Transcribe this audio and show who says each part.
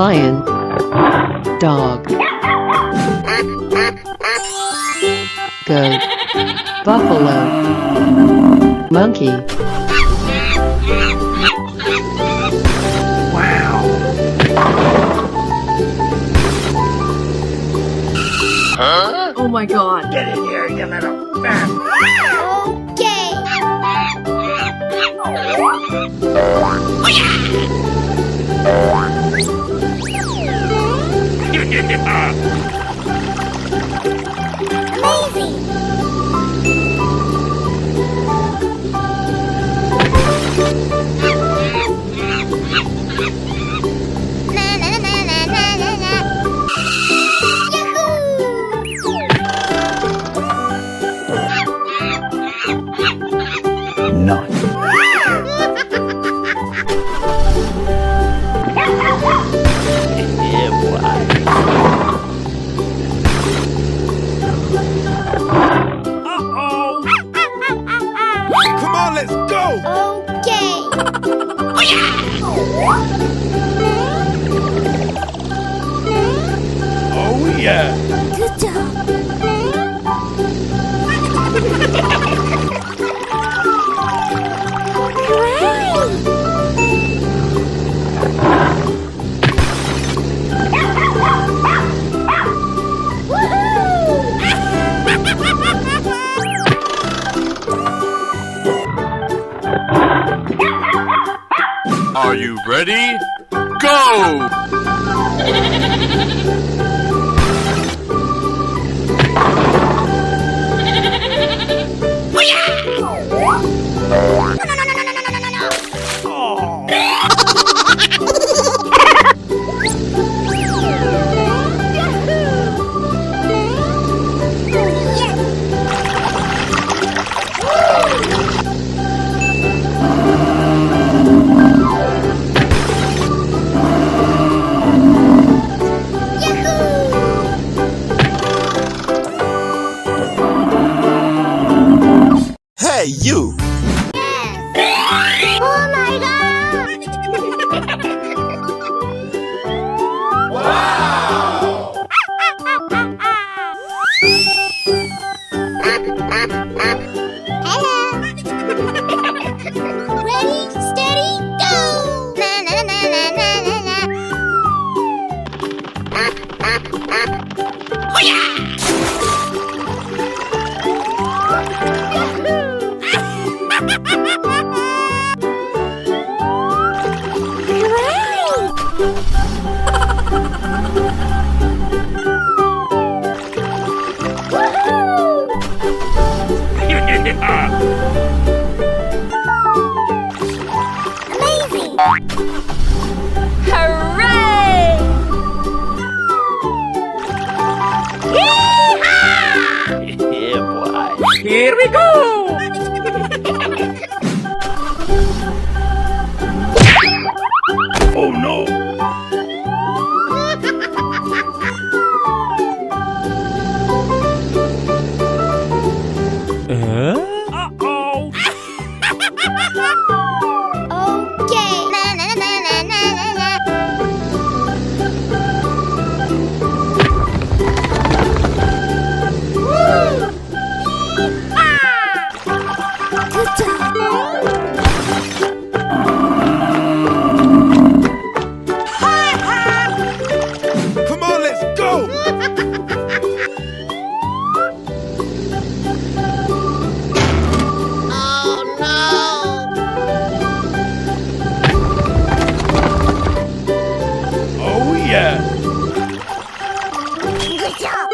Speaker 1: lion, dog, goat, buffalo, monkey.
Speaker 2: Wow. Huh?
Speaker 3: Oh my god.
Speaker 2: Get in here, you little bat.
Speaker 4: Okay. Amazing. Na na na na na na na. Yahoo!
Speaker 2: Not. Yeah, boy. Uh-oh. Come on, let's go.
Speaker 4: Okay.
Speaker 2: Oh, yeah.
Speaker 4: Good job.
Speaker 5: Are you ready? Go!
Speaker 6: Hey, you!
Speaker 4: Oh my god!
Speaker 6: Wow!
Speaker 4: Hello! Ready, steady, go! Na na na na na na na. Oh yeah! Amazing! Hooray! Yee-haw!
Speaker 2: Yeah, boy.
Speaker 3: Here we go!
Speaker 2: Oh, no. Uh-oh.
Speaker 4: Okay. Na na na na na na na. Woo! Good job.
Speaker 6: Come on, let's go!
Speaker 2: Oh, yeah.
Speaker 4: Good job.